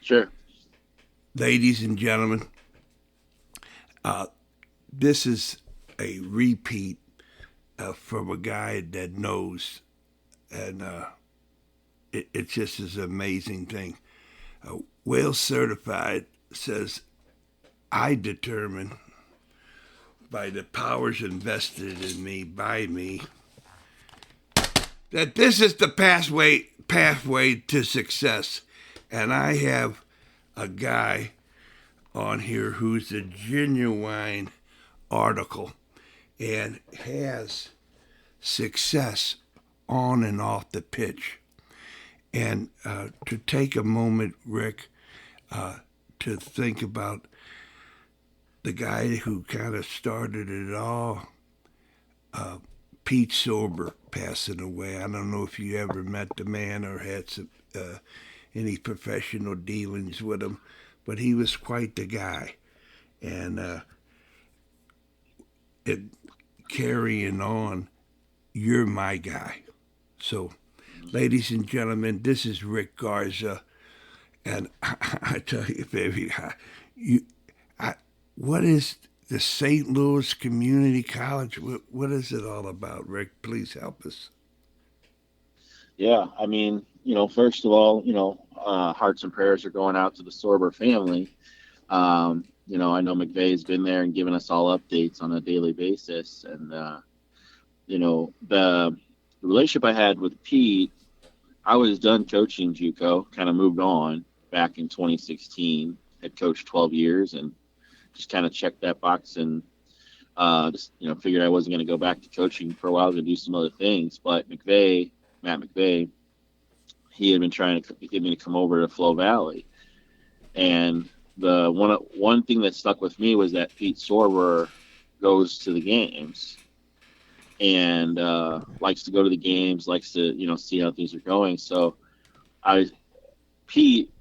Sure. Ladies and gentlemen, this is a repeat from a guy that knows, and it just is an amazing thing. Wales Certified says, I determine by the powers invested in me by me that this is the pathway to success. And I have a guy on here who's a genuine article and has success on and off the pitch. And to take a moment, Rick, to think about the guy who kind of started it all, Pete Sorber, passing away. I don't know if you ever met the man or had any professional dealings with him, but he was quite the guy. And it carrying on, you're my guy. So, ladies and gentlemen, this is Rick Garza, and I tell you, baby, what is the St. Louis Community College? What is it all about, Rick? Please help us. Yeah, I mean, first of all, hearts and prayers are going out to the Sorber family. I know McVey's been there and given us all updates on a daily basis. And, the relationship I had with Pete, I was done coaching JUCO, kind of moved on back in 2016, had coached 12 years and just kind of checked that box and figured I wasn't going to go back to coaching for a while to do some other things. But Matt McVey, he had been trying to get me to come over to Flow Valley. And the one thing that stuck with me was that Pete Sorber goes to the games and likes to go to the games, likes to see how things are going. So Pete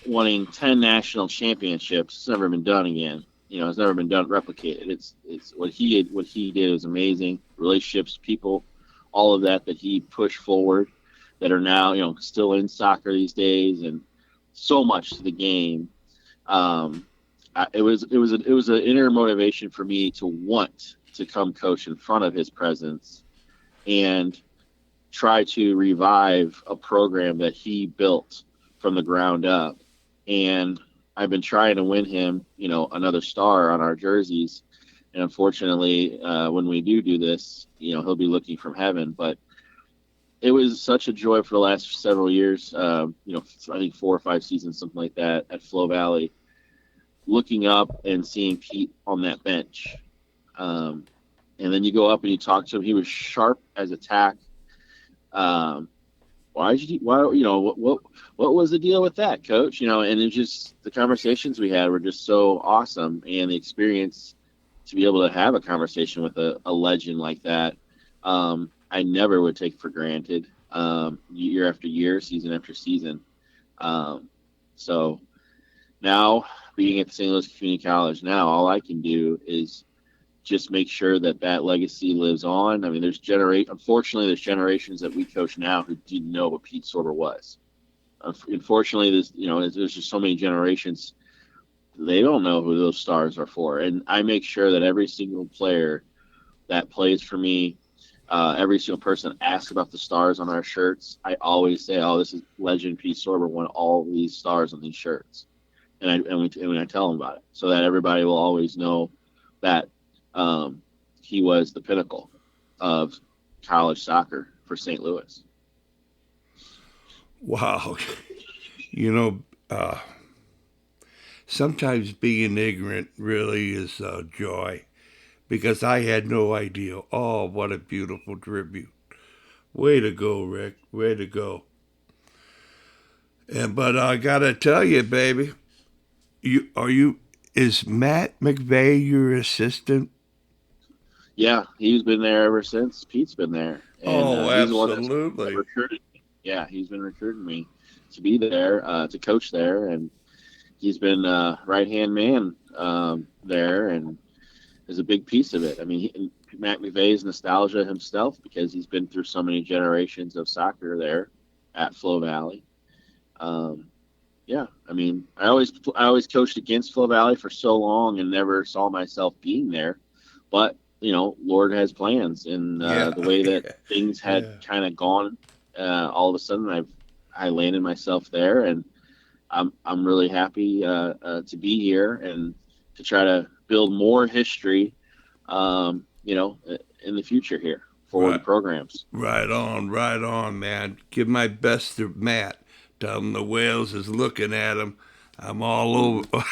winning 10 national championships, it's never been done again. It's never been replicated. It's what he did was amazing. Relationships, people, all of that he pushed forward that are now still in soccer these days, and so much to the game. It was an inner motivation for me to want to come coach in front of his presence and try to revive a program that he built from the ground up. And I've been trying to win him, another star on our jerseys. And unfortunately, when we do this, he'll be looking from heaven. But it was such a joy for the last several years, I think 4 or 5 seasons, something like that, at Flow Valley, looking up and seeing Pete on that bench. And then you go up and you talk to him. He was sharp as a tack. What was the deal with that, coach? And it just, the conversations we had were just so awesome. And the experience to be able to have a conversation with a legend like that, I never would take for granted, year after year, season after season. So now, being at the St. Louis Community College now, all I can do is just make sure that legacy lives on. I mean, unfortunately, there's generations that we coach now who didn't know what Pete Sorber was. Unfortunately, there's just so many generations, they don't know who those stars are for. And I make sure that every single player that plays for me, every single person asks about the stars on our shirts, I always say, "Oh, this is legend Pete Sorber won all these stars on these shirts," and I tell them about it, so that everybody will always know that he was the pinnacle of college soccer for St. Louis. Wow. Sometimes being ignorant really is a joy, because I had no idea. Oh, what a beautiful tribute. Way to go, Rick. Way to go. But I gotta tell you, baby, is Matt McVey your assistant? Yeah, he's been there ever since Pete's been there. And Oh, he's the one that's absolutely. recruited me. Yeah, he's been recruiting me to be there, to coach there. And he's been right-hand man there, and is a big piece of it. I mean, Matt McVey's nostalgia himself, because he's been through so many generations of soccer there at Flow Valley. Yeah, I mean, I always coached against Flo Valley for so long and never saw myself being there, but Lord has plans, and Yeah, the way that yeah, things had yeah. kind of gone, all of a sudden I landed myself there, and I'm really happy to be here and to try to build more history, in the future here for the Right, programs. right on, man. Give my best to Matt. Tell him the whales is looking at him. I'm all Hmm. over.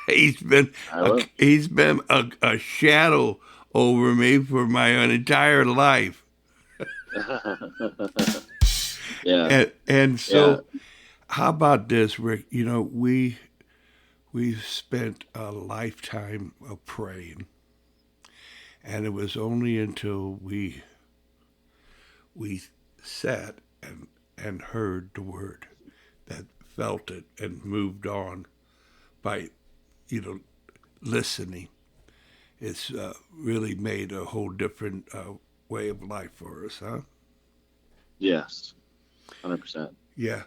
he's been I a, will. he's been a shadow over me for my entire life. Yeah, And yeah. so, how about this, Rick? We've spent a lifetime of praying, and it was only until we sat and heard the word that felt it and moved on by you know listening. It's really made a whole different way of life for us, huh? Yes, 100%. Yeah.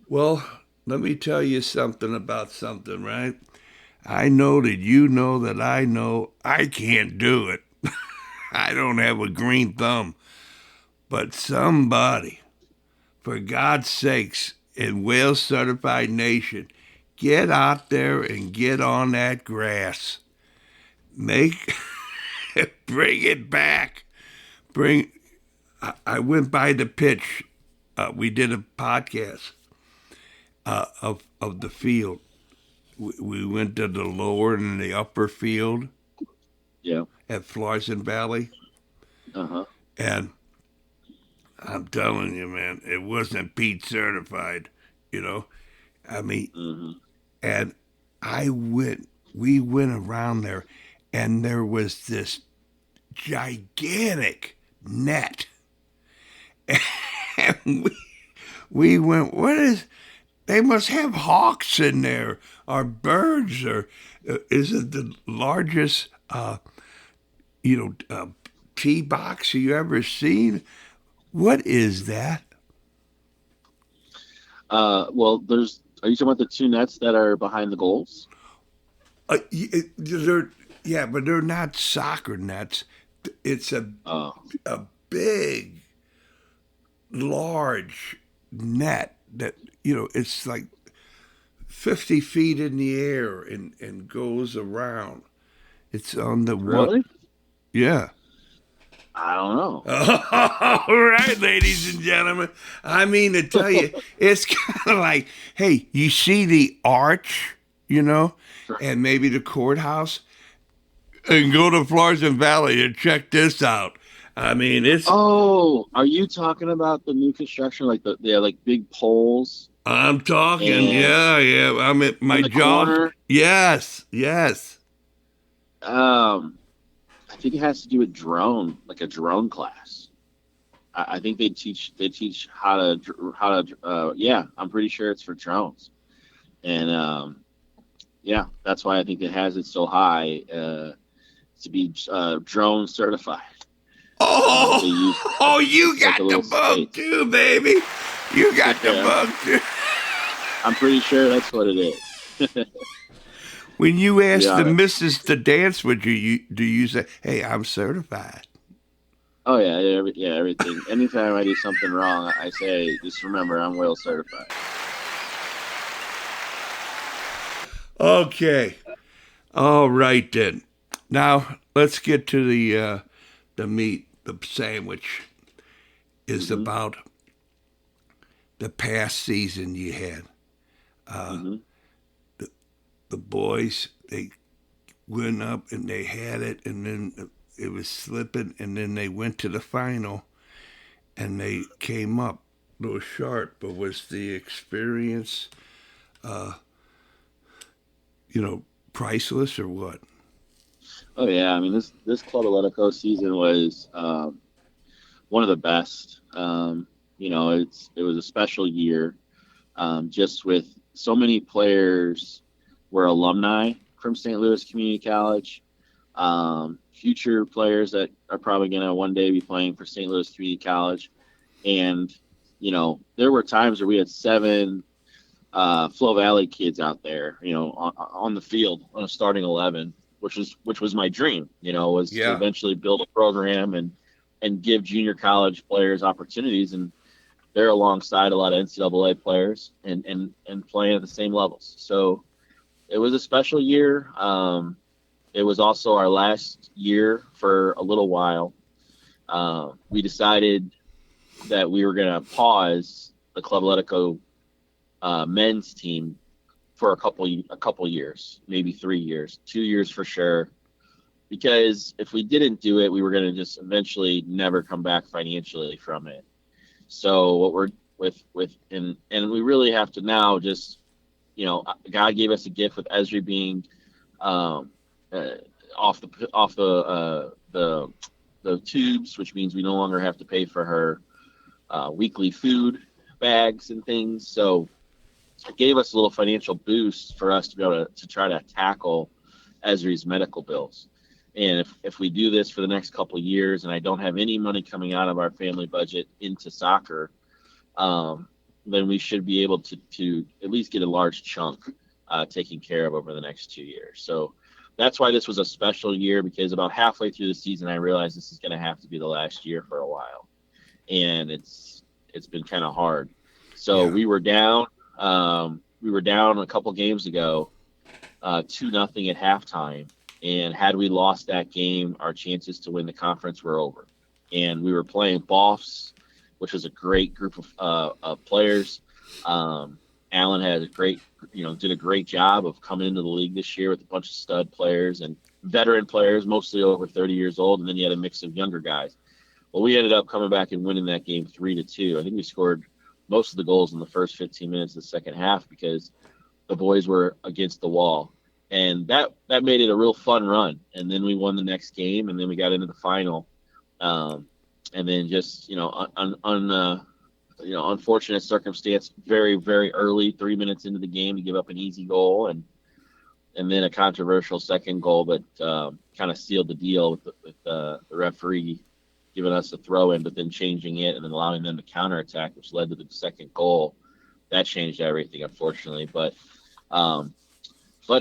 Well, let me tell you something about something, right? I know that you know that I know I can't do it. I don't have a green thumb. But somebody, for God's sakes, in Wales Certified Nation, get out there and get on that grass. Make, bring it back. Bring. I went by the pitch. We did a podcast of the field. We went to the lower and the upper field Yeah. at Florissant Valley, Uh-huh. and I'm telling you, man, it wasn't Pete certified. You know, I mean, Hmm. and we went around there, and there was this gigantic net, and we went, what is? They must have hawks in there, or birds, or is it the largest, you know, tee box you ever seen? What is that? Well, are you talking about the two nets that are behind the goals? They're, yeah, but they're not soccer nets. It's Oh, a big, large net that it's like 50 feet in the air and goes around. It's on the one. really? Yeah. I don't know. All right, ladies and gentlemen. I mean to tell you, it's kind of like, hey, you see the arch, and maybe the courthouse, and go to Florissant Valley and check this out. I mean, it's. Oh, are you talking about the new construction, like they have like big poles I'm talking. and Yeah, yeah. I'm at in my the job. corner? Yes, yes. Um, I think it has to do with like a drone class. I think they teach how to yeah, I'm pretty sure it's for drones. And yeah, that's why I think it has it so high to be drone certified. They Oh, use oh, you it's like a got the little bug space. too, baby. You got the Yeah, bug too. I'm pretty sure that's what it is. When you To be ask the honest. missus to dance with you, do you say, "Hey, I'm certified"? Oh yeah, yeah, yeah, everything. Anytime I do something wrong, I say, just remember, I'm well certified. Okay. All right then. Now let's get to the meat. The sandwich is Hmm. about the past season you had. Hmm. The boys, they went up and they had it, and then it was slipping, and then they went to the final and they came up a little short. But was the experience, priceless or what? Oh yeah, I mean this Club Atletico season was one of the best. It was a special year, just with so many players were alumni from St. Louis Community College. Future players that are probably going to one day be playing for St. Louis Community College. And, there were times where we had 7 Flow Valley kids out there, on the field on a starting 11, which was my dream, was to Yeah. eventually build a program and give junior college players opportunities, and they're alongside a lot of NCAA players and playing at the same levels. So it was a special year. It was also our last year for a little while. We decided that we were going to pause the Club Atletico men's team for a couple years, maybe 3 years, 2 years for sure. Because if we didn't do it, we were going to just eventually never come back financially from it. So what we're and we really have to now just, God gave us a gift with Esri being um, off the tubes, which means we no longer have to pay for her weekly food bags and things. So it gave us a little financial boost for us to be able to try to tackle Esri's medical bills. And if we do this for the next couple of years and I don't have any money coming out of our family budget into soccer, then we should be able to at least get a large chunk taken care of over the next 2 years. So that's why this was a special year, because about halfway through the season, I realized this is going to have to be the last year for a while. And it's been kind of hard. So Yeah. we were down a couple games ago, 2-0 at halftime. And had we lost that game, our chances to win the conference were over. And we were playing Boffs, which was a great group of players. Alan did a great job of coming into the league this year with a bunch of stud players and veteran players, mostly over 30 years old. And then you had a mix of younger guys. Well, we ended up coming back and winning that game 3-2. I think we scored most of the goals in the first 15 minutes of the second half because the boys were against the wall. And that made it a real fun run. And then we won the next game, and then we got into the final. And then just, unfortunate circumstance, very, very early, 3 minutes into the game, to give up an easy goal. And then a controversial second goal that kind of sealed the deal with the referee giving us a throw in, but then changing it and then allowing them to counterattack, which led to the second goal. That changed everything, unfortunately. But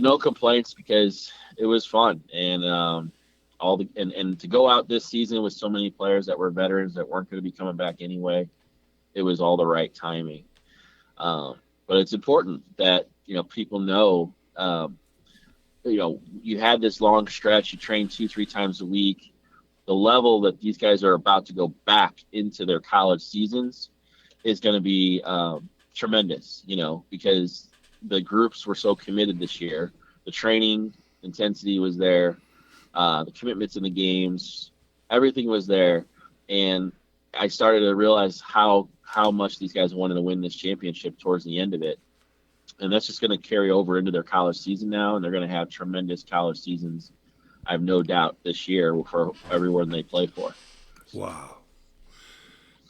no complaints, because it was fun. And and to go out this season with so many players that were veterans that weren't going to be coming back anyway, it was all the right timing. But it's important that people know, you had this long stretch, you train 2-3 times a week. The level that these guys are about to go back into their college seasons is going to be tremendous, because the groups were so committed this year. The training intensity was there, the commitments in the games, everything was there. And I started to realize how much these guys wanted to win this championship towards the end of it. And that's just going to carry over into their college season now, and they're going to have tremendous college seasons, I have no doubt, this year for everyone they play for. Wow.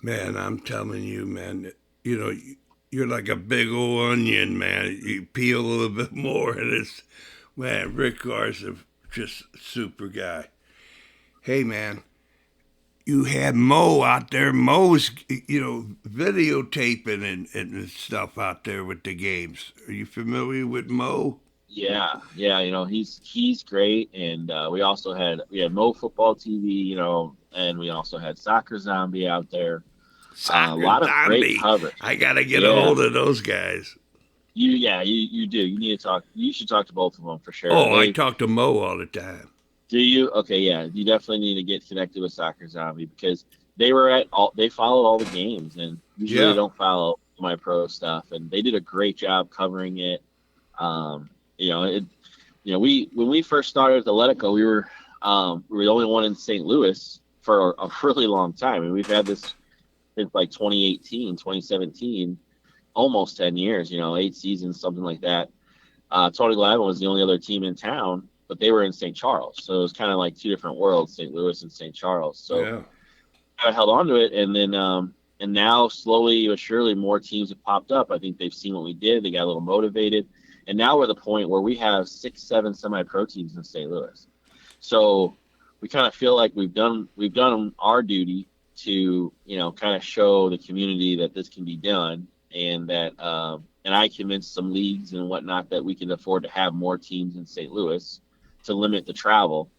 Man, I'm telling you, man, you're like a big old onion, man. You peel a little bit more, and man, Rick Garza, just super guy. Hey, man, you had Mo out there. Mo's, videotaping and stuff out there with the games. Are you familiar with Mo? Yeah, he's great. And we had Mo Football TV, and we also had Soccer Zombie out there. Soccer A lot of Zombie. great coverage. I gotta get a hold of those guys. You do. You need to talk. You should talk to both of them for sure. Oh, I talk to Mo all the time. Do you? Okay, yeah. You definitely need to get connected with Soccer Zombie, because they followed all the games, and usually they don't follow my pro stuff, and they did a great job covering it. When we first started at the Atletico, we were the only one in St. Louis for a really long time, and we've had this since like 2018, 2017, almost 10 years. 8 seasons, something like that. Tony Glavine was the only other team in town, but they were in St. Charles, so it was kind of like two different worlds, St. Louis and St. Charles. So I held on to it, and then and now slowly but surely more teams have popped up. I think they've seen what we did, they got a little motivated, and now we're at the point where we have 6-7 semi-pro teams in St. Louis. So we kind of feel like we've done our duty to kind of show the community that this can be done, and that and I convinced some leagues and whatnot that we can afford to have more teams in St. Louis to limit the travel.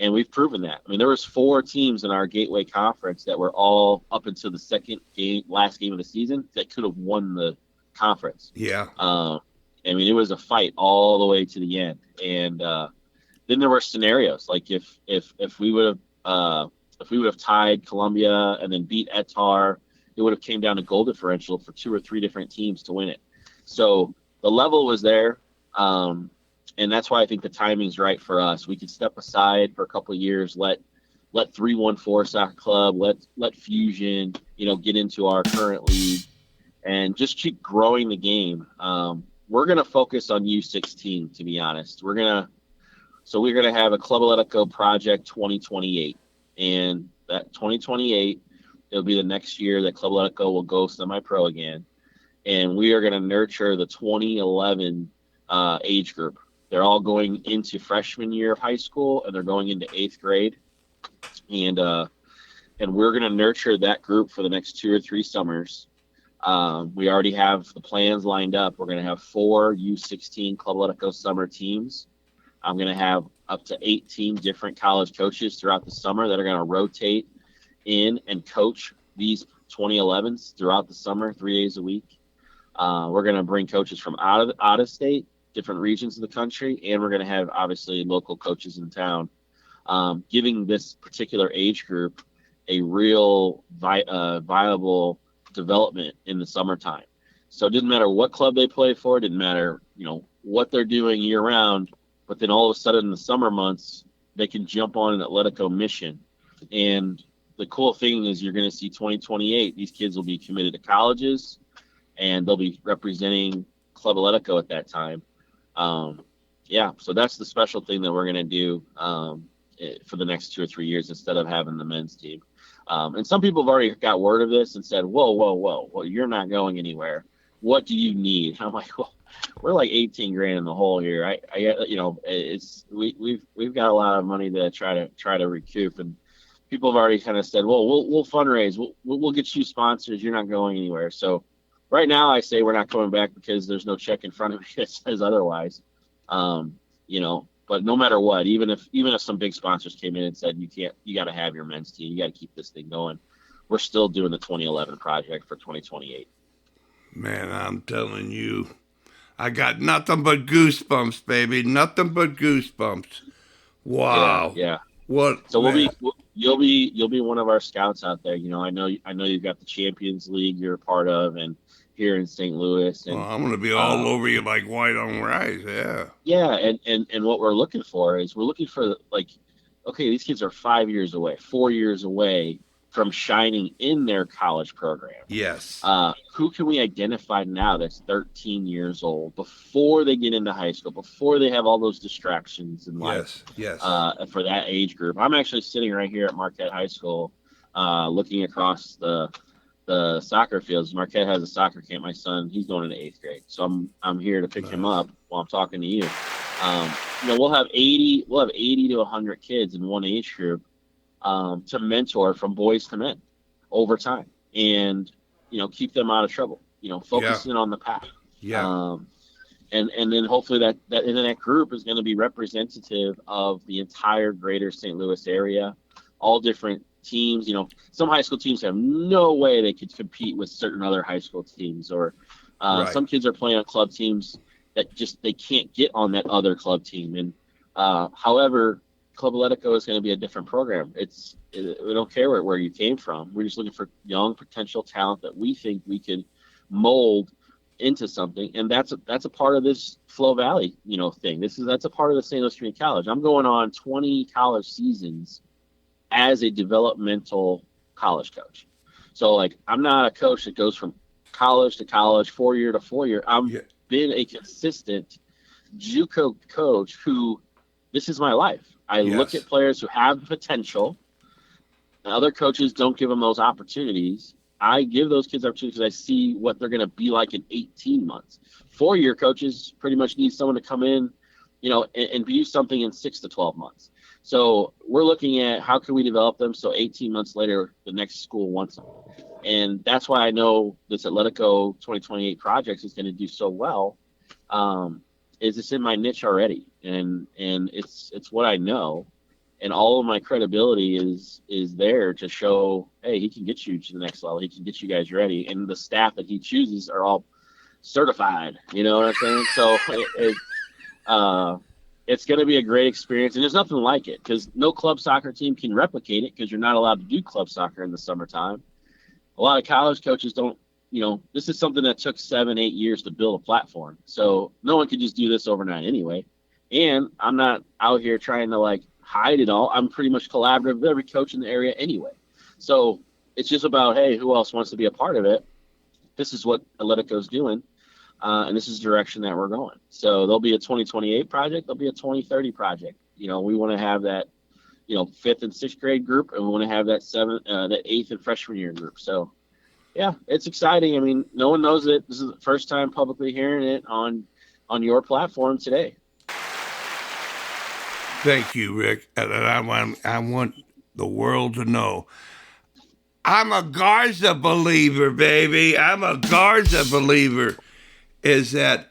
And we've proven that. I mean, there was 4 teams in our Gateway Conference that were all up until the last game of the season that could have won the conference. Yeah. I mean, it was a fight all the way to the end. And then there were scenarios like if we would have tied Columbia and then beat Etar, it would have came down to goal differential for 2 or 3 different teams to win it. So the level was there. And that's why I think the timing's right for us. We could step aside for a couple of years, let 314 Soccer Club, let Fusion, get into our current league, and just keep growing the game. We're gonna focus on U16, to be honest. We're gonna have a Club Atletico Project 2028, and that 2028, it'll be the next year that Club Atletico will go semi-pro again, and we are gonna nurture the 2011 age group. They're all going into freshman year of high school, and they're going into 8th grade. And we're going to nurture that group for the next 2 or 3 summers. We already have the plans lined up. We're going to have 4 U16 Club Atletico summer teams. I'm going to have up to 18 different college coaches throughout the summer that are going to rotate in and coach these 2011s throughout the summer, 3 days a week. We're going to bring coaches from out of state, different regions of the country, and we're going to have obviously local coaches in town, giving this particular age group a real viable development in the summertime. So it didn't matter what club they play for, it didn't matter what they're doing year round, but then all of a sudden in the summer months they can jump on an Atletico mission. And the cool thing is you're going to see 2028, these kids will be committed to colleges and they'll be representing Club Atletico at that time. So that's the special thing that we're going to do for the next 2 or 3 years instead of having the men's team. And some people have already got word of this and said, whoa, well, you're not going anywhere. What do you need? I'm like, well, we're like 18 grand in the hole here. We've got a lot of money to try to recoup, and people have already kind of said, well, we'll fundraise, we'll get you sponsors. You're not going anywhere. So right now, I say we're not coming back because there's no check in front of me that says otherwise. But no matter what, even if some big sponsors came in and said you got to have your men's team, you got to keep this thing going, we're still doing the 2011 project for 2028. Man, I'm telling you, I got nothing but goosebumps, baby. Nothing but goosebumps. Wow. Yeah. What? So you'll be one of our scouts out there. I know you've got the Champions League you're a part of, and here in St. Louis. And, I'm going to be all over you like white on rice, yeah. Yeah, and what we're looking for okay, these kids are 5 years away, 4 years away from shining in their college program. Yes. Who can we identify now that's 13 years old before they get into high school, before they have all those distractions in life? Yes. For that age group. I'm actually sitting right here at Marquette High School, looking across the soccer fields. Marquette has a soccer camp. My son, he's going into 8th grade, so I'm here to pick him up while I'm talking to you. We'll have 80 to 100 kids in one age group to mentor from boys to men over time, and keep them out of trouble. Focusing on the path. Yeah. And then hopefully that group is going to be representative of the entire greater St. Louis area, all different teams. Some high school teams have no way they could compete with certain other high school teams, or some kids are playing on club teams that they can't get on that other club team. And however, Club Atletico is going to be a different program. We don't care where you came from. We're just looking for young potential talent that we think we can mold into something, and that's a part of this Flow Valley thing. That's a part of the St. Louis Community College. I'm going on 20 college seasons as a developmental college coach. So I'm not a coach that goes from college to college, 4-year to 4-year. I've been a consistent JUCO coach who, this is my life. I look at players who have potential, and other coaches don't give them those opportunities. I give those kids opportunities because I see what they're going to be like in 18 months. 4-year coaches pretty much need someone to come in, and do something in 6 to 12 months. So we're looking at how can we develop them so 18 months later the next school wants them. And that's why I know this Atletico 2028 project is going to do so well. Is it's in my niche already, and it's what I know, and all of my credibility is there to show, hey, he can get you to the next level. He can get you guys ready, and the staff that he chooses are all certified. You know what I'm saying? So it's going to be a great experience, and there's nothing like it because no club soccer team can replicate it because you're not allowed to do club soccer in the summertime. A lot of college coaches don't, this is something that took 7-8 years to build a platform. So no one could just do this overnight anyway. And I'm not out here trying to like hide it all. I'm pretty much collaborative with every coach in the area anyway. So it's just about, hey, who else wants to be a part of it? This is what Atletico's doing. And this is the direction that we're going. So there'll be a 2028 project. There'll be a 2030 project. We want to have that, 5th and 6th grade group, and we want to have that 8th and freshman year group. So, yeah, it's exciting. I mean, no one knows it. This is the first time publicly hearing it on your platform today. Thank you, Rick. And I want the world to know I'm a Garza believer, baby. I'm a Garza believer. Is that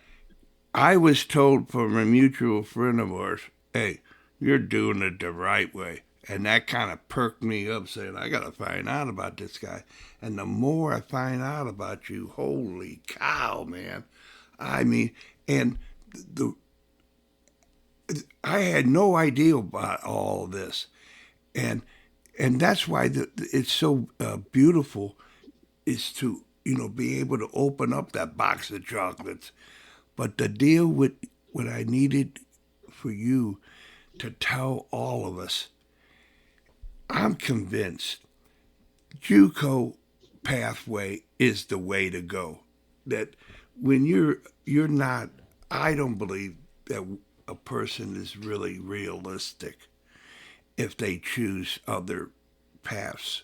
I was told from a mutual friend of ours, hey, you're doing it the right way. And that kind of perked me up, saying, I got to find out about this guy. And the more I find out about you, holy cow, man. I mean, and I had no idea about all of this. And that's why it's so beautiful is to, be able to open up that box of chocolates. But the deal with what I needed for you to tell all of us, I'm convinced JUCO Pathway is the way to go. That when you're not, I don't believe that a person is really realistic if they choose other paths,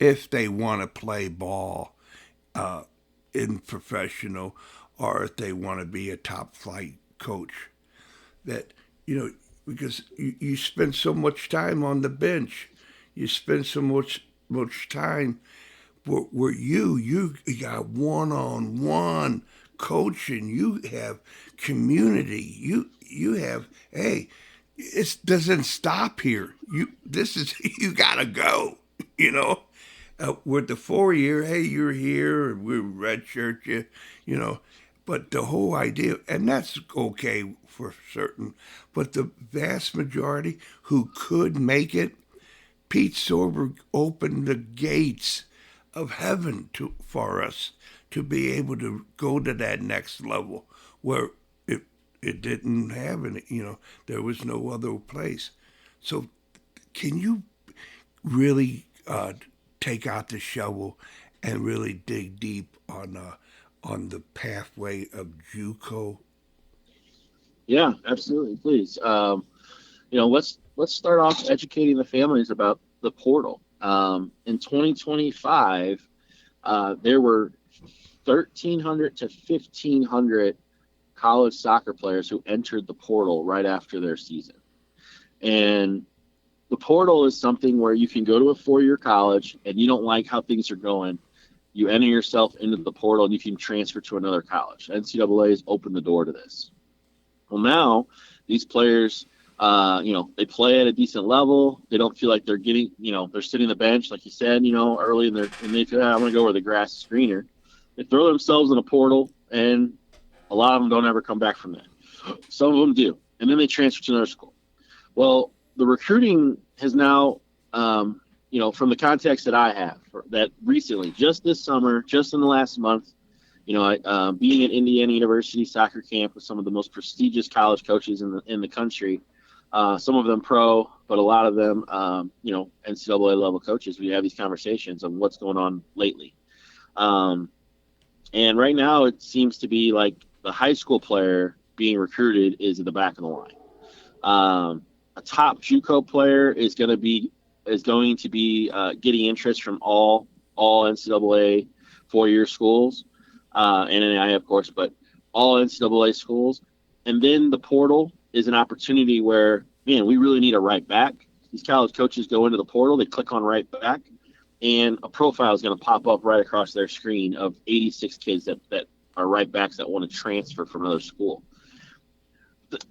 if they want to play ball in professional, or if they want to be a top flight coach. That, because you spend so much time on the bench, you spend so much time where you got one-on-one coaching, you have community, you have, hey, it doesn't stop here. You gotta go, with the 4-year, hey, you're here, we redshirt you, but the whole idea, and that's okay for certain, but the vast majority who could make it, Pete Sorber opened the gates of heaven for us to be able to go to that next level where it didn't have any, there was no other place. So can you really take out the shovel and really dig deep on the pathway of JUCO? Yeah, absolutely. Please. Let's start off educating the families about the portal. In 2025, there were 1,300 to 1,500 college soccer players who entered the portal right after their season. And the portal is something where you can go to a 4-year college and you don't like how things are going. You enter yourself into the portal and you can transfer to another college. NCAA has opened the door to this. Well, now these players, they play at a decent level. They don't feel like they're getting, they're sitting the bench, like you said, early and they feel, I want to go where the grass is greener. They throw themselves in a portal, and a lot of them don't ever come back from that. Some of them do, and then they transfer to another school. Well, the recruiting has now, from the context that I have, that recently, just this summer, just in the last month, being at Indiana University soccer camp with some of the most prestigious college coaches in the country, some of them pro, but a lot of them, NCAA level coaches. We have these conversations on what's going on lately. And right now it seems to be like the high school player being recruited is at the back of the line. A top JUCO player is going to be getting interest from all NCAA 4-year schools, and NAIA, of course, but all NCAA schools. And then the portal is an opportunity where man, we really need a right back. These college coaches go into the portal, they click on right back, and a profile is going to pop up right across their screen of 86 kids that are right backs that want to transfer from another school.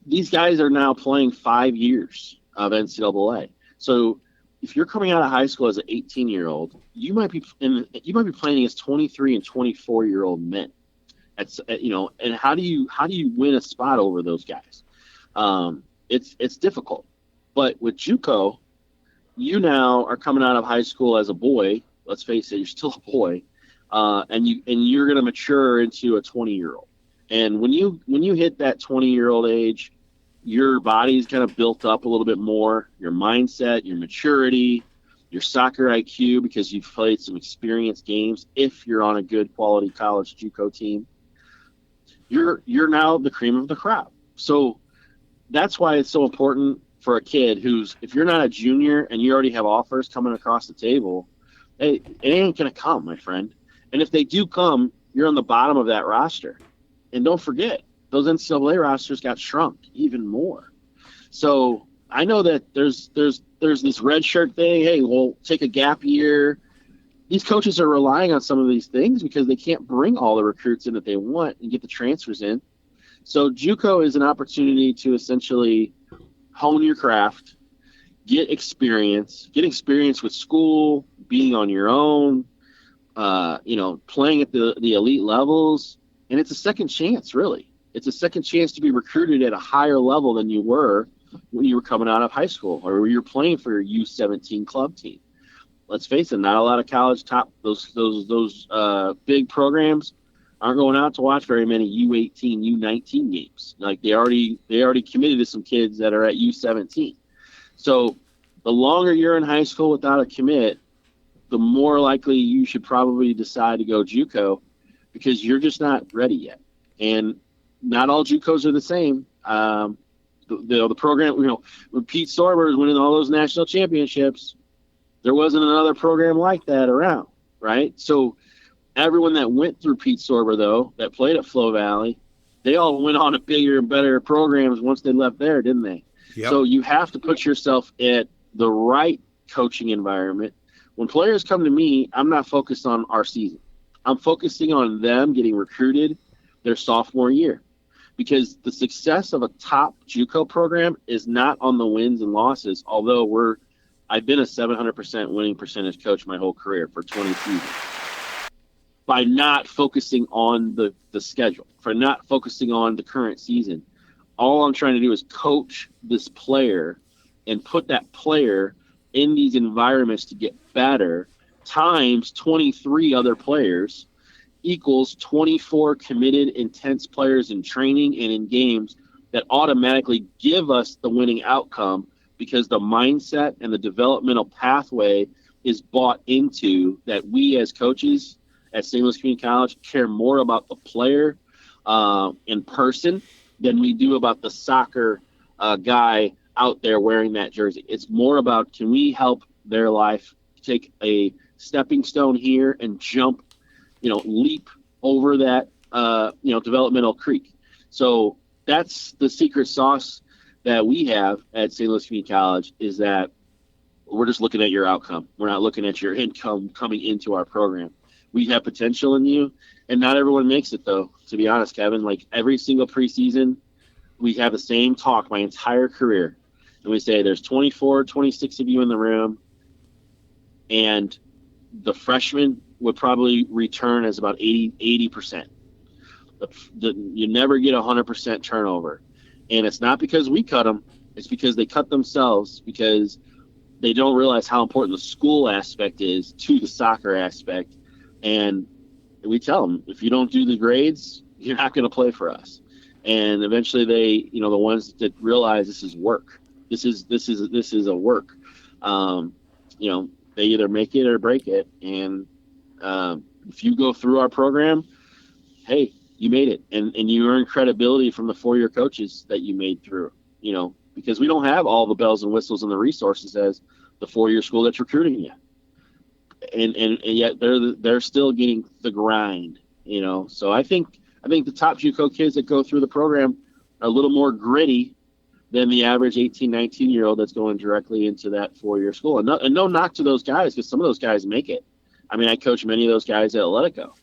These guys are now playing 5 years of NCAA. So if you're coming out of high school as an 18-year-old, you might be playing against 23 and 24-year-old men. And how do you win a spot over those guys? It's difficult. But with JUCO, you now are coming out of high school as a boy. Let's face it, you're still a boy, and you're going to mature into a 20-year-old. And when you hit that 20-year-old age, your body's kind of built up a little bit more. Your mindset, your maturity, your soccer IQ, because you've played some experienced games. If you're on a good quality college JUCO team, you're now the cream of the crop. So that's why it's so important for a kid if you're not a junior and you already have offers coming across the table, it ain't going to come, my friend. And if they do come, you're on the bottom of that roster. And don't forget, those NCAA rosters got shrunk even more. So I know that there's this red shirt thing. Hey, we'll take a gap year. These coaches are relying on some of these things because they can't bring all the recruits in that they want and get the transfers in. So JUCO is an opportunity to essentially hone your craft, get experience with school, being on your own, playing at the elite levels. And it's a second chance, really. It's a second chance to be recruited at a higher level than you were when you were coming out of high school or when you're playing for your U17 club team. Let's face it, not a lot of college those big programs aren't going out to watch very many U18, U19 games. Like they already committed to some kids that are at U17. So the longer you're in high school without a commit, the more likely you should probably decide to go JUCO because you're just not ready yet. And not all JUCOs are the same. The program, when Pete Sorber was winning all those national championships, there wasn't another program like that around, right? So everyone that went through Pete Sorber, though, that played at Flow Valley, they all went on to bigger and better programs once they left there, didn't they? Yep. So you have to put yourself at the right coaching environment. When players come to me, I'm not focused on our season. I'm focusing on them getting recruited their sophomore year, because the success of a top JUCO program is not on the wins and losses, although I've been a 700% winning percentage coach my whole career for 20 seasons. By not focusing on the schedule, for not focusing on the current season, all I'm trying to do is coach this player and put that player in these environments to get better times 23 other players equals 24 committed, intense players in training and in games that automatically give us the winning outcome because the mindset and the developmental pathway is bought into that we as coaches at St. Louis Community College care more about the player in person than we do about the soccer guy out there wearing that jersey. It's more about, can we help their life take a stepping stone here and jump, leap over that, developmental creek. So that's the secret sauce that we have at St. Louis Community College, is that we're just looking at your outcome. We're not looking at your income coming into our program. We have potential in you, and not everyone makes it, though, to be honest, Kevin. Like every single preseason, we have the same talk my entire career. And we say there's 24, 26 of you in the room, and the freshmen would probably return as about 80%. You never get 100% turnover. And it's not because we cut them. It's because they cut themselves, because they don't realize how important the school aspect is to the soccer aspect. And we tell them, if you don't do the grades, you're not going to play for us. And eventually they, the ones that realize this is work. This is a work. They either make it or break it. And if you go through our program, hey, you made it. And you earn credibility from the four-year coaches that you made through, because we don't have all the bells and whistles and the resources as the four-year school that's recruiting you. And yet they're still getting the grind, So I think the top JUCO kids that go through the program are a little more gritty than the average 18, 19-year-old that's going directly into that 4-year school. And no knock to those guys, because some of those guys make it. I mean, I coach many of those guys at Atletico,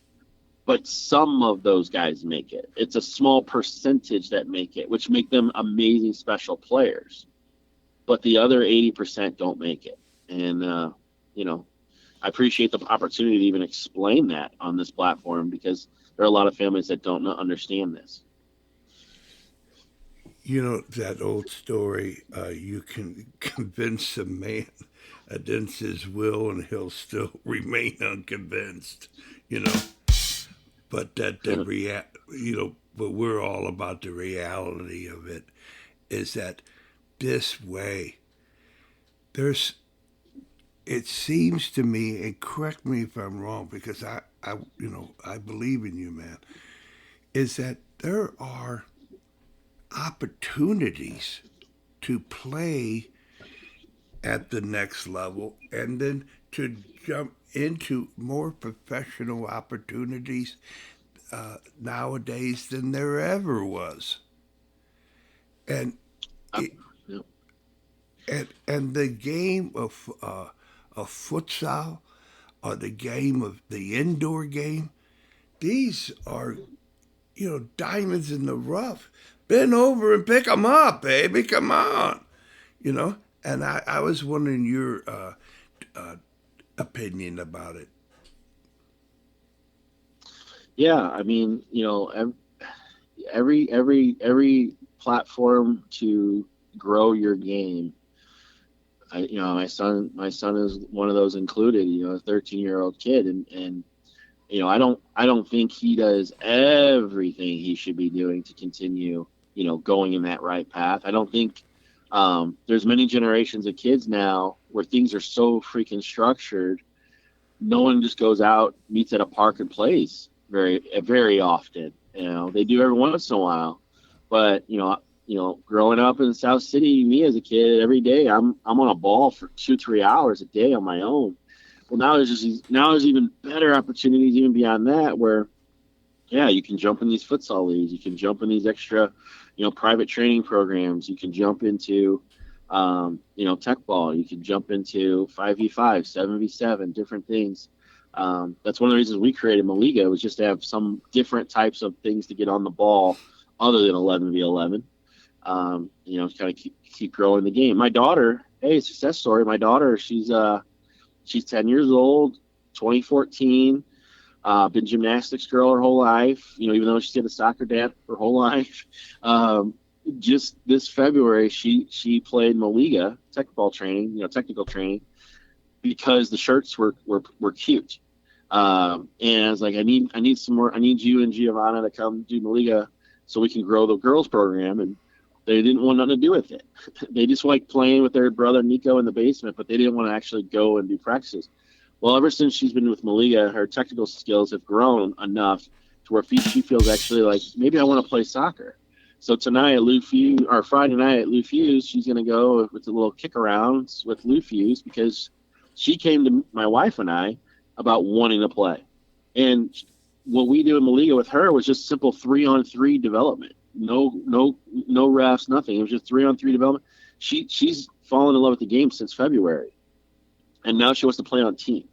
but some of those guys make it. It's a small percentage that make it, which make them amazing special players. But the other 80% don't make it. And, I appreciate the opportunity to even explain that on this platform, because there are a lot of families that don't understand this. That old story, you can convince a man against his will and he'll still remain unconvinced, you know. But but we're all about the reality of it, is that this way, it seems to me, and correct me if I'm wrong, because I believe in you, man, is that there are opportunities to play at the next level and then to jump into more professional opportunities nowadays than there ever was. And it, and the game of futsal, or the game of the indoor game, these are diamonds in the rough. Bend over and pick them up, baby. Come on, And I was wondering your opinion about it. Yeah, I mean, every platform to grow your game. My son is one of those included. A 13-year-old kid, and I don't think he does everything he should be doing to continue, going in that right path. I don't think there's many generations of kids now where things are so freaking structured. No one just goes out, meets at a park and plays very, very often. They do every once in a while, but growing up in South City, me as a kid, every day I'm on a ball for 2-3 hours a day on my own. Well, now there's even better opportunities even beyond that, where, yeah, you can jump in these futsal leagues, you can jump in these extra, private training programs, you can jump into, tech ball, you can jump into 5v5, 7v7, different things. That's one of the reasons we created Maliga, was just to have some different types of things to get on the ball other than 11v11. Kind of keep growing the game. My daughter, hey, success story. My daughter, she's 10 years old, 2014, been gymnastics girl her whole life, even though she's been a soccer dad her whole life. Just this February, she played Maliga technical training, because the shirts were cute. And I was like, I need some more. I need you and Giovanna to come do Maliga so we can grow the girls program. And they didn't want nothing to do with it. They just liked playing with their brother Nico in the basement, but they didn't want to actually go and do practices. Well, ever since she's been with Maliga, her technical skills have grown enough to where she feels actually like, maybe I want to play soccer. So tonight at Friday night at Lou Fuse, she's going to go with a little kick arounds with Lou Fuse, because she came to my wife and I about wanting to play. And what we do in Maliga with her was just simple 3-on-3 development. No refs, nothing. It was just 3-on-3 development. She's fallen in love with the game since February, and now she wants to play on team.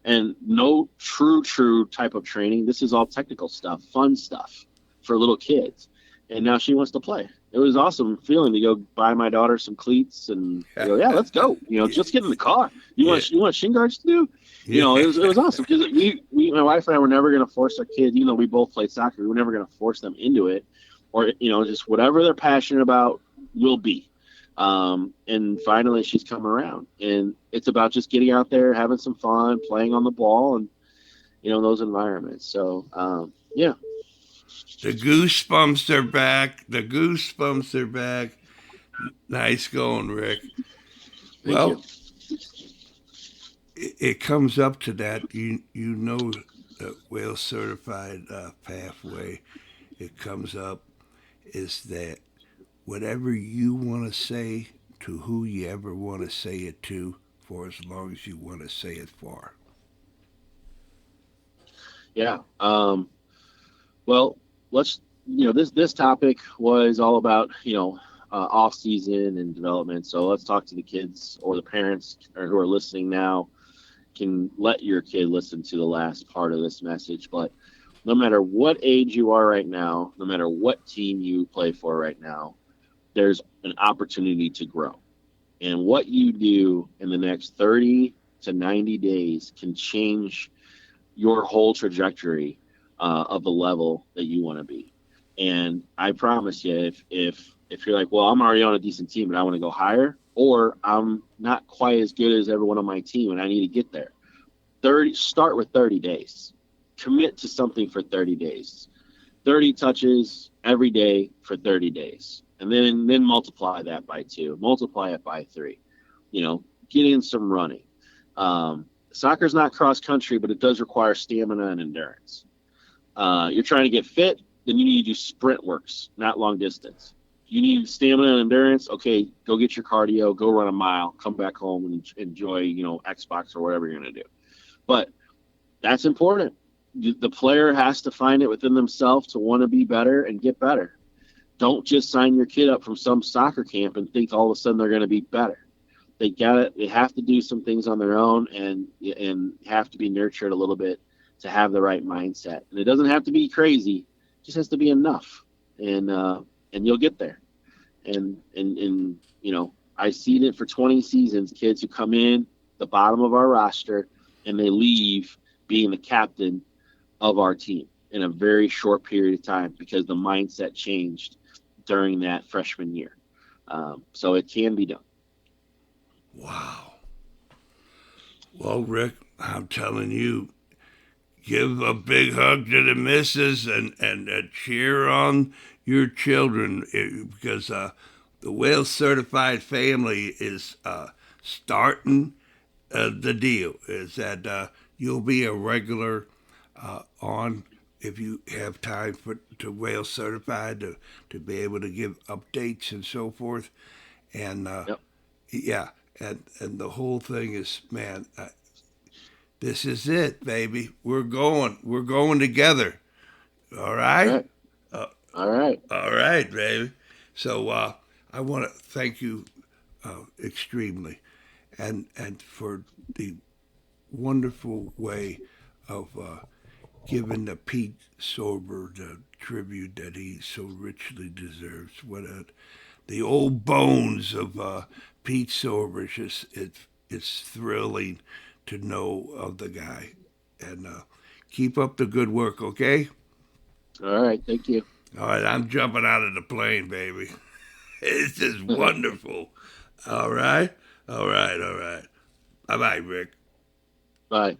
And no true type of training. This is all technical stuff, fun stuff for little kids. And now she wants to play. It was awesome feeling to go buy my daughter some cleats and go, yeah, let's go. Just get in the car. You want shin guards to do? It was awesome, because my wife and I were never going to force our kids, even though we both played soccer, we were never going to force them into it, or, just whatever they're passionate about will be. And finally she's come around, and it's about just getting out there, having some fun, playing on the ball, and, those environments. So, yeah. The goosebumps are back. Nice going, Rick. Thank you. It comes up to that. The Whale Certified Pathway. It comes up is that whatever you want to say to who you ever want to say it to, for as long as you want to say it for. Yeah. Well, let's, this topic was all about, off season and development. So let's talk to the kids or the parents who are listening now. Can let your kid listen to the last part of this message. But no matter what age you are right now, no matter what team you play for right now, there's an opportunity to grow. And what you do in the next 30 to 90 days can change your whole trajectory of the level that you want to be. And I promise you, if you're like, well, I'm already on a decent team and I want to go higher, or I'm not quite as good as everyone on my team and I need to get there, start with 30 days. Commit to something for 30 days. 30 touches every day for 30 days. And then multiply that by 2, multiply it by 3. Get in some running. Soccer's not cross country, but it does require stamina and endurance. You're trying to get fit, then you need to do sprint works, not long distance. You need stamina and endurance. Okay, go get your cardio, go run a mile, come back home and enjoy, Xbox or whatever you're going to do. But that's important. The player has to find it within themselves to want to be better and get better. Don't just sign your kid up from some soccer camp and think all of a sudden they're going to be better. They have to do some things on their own and have to be nurtured a little bit to have the right mindset. And it doesn't have to be crazy; it just has to be enough, and you'll get there. And I've seen it for 20 seasons. Kids who come in the bottom of our roster and they leave being the captain of our team in a very short period of time because the mindset changed during that freshman year. So it can be done. Wow. Well, Rick, I'm telling you, give a big hug to the missus and cheer on your children because the Whale Certified Family is starting the deal. Is that you'll be a regular on if you have time to Whale Certified to be able to give updates and so forth. And Yep. yeah, and the whole thing is, man, this is it, baby. We're going together. All right. All right. All right. All right, baby. So I want to thank you extremely, and for the wonderful way of giving the Pete Sorber the tribute that he so richly deserves. The old bones of Pete Sorber. It's thrilling to know of the guy, and keep up the good work. Okay. All right. Thank you. All right, I'm jumping out of the plane, baby. It's just wonderful. All right. All right. All right. Bye-bye, Rick. Bye.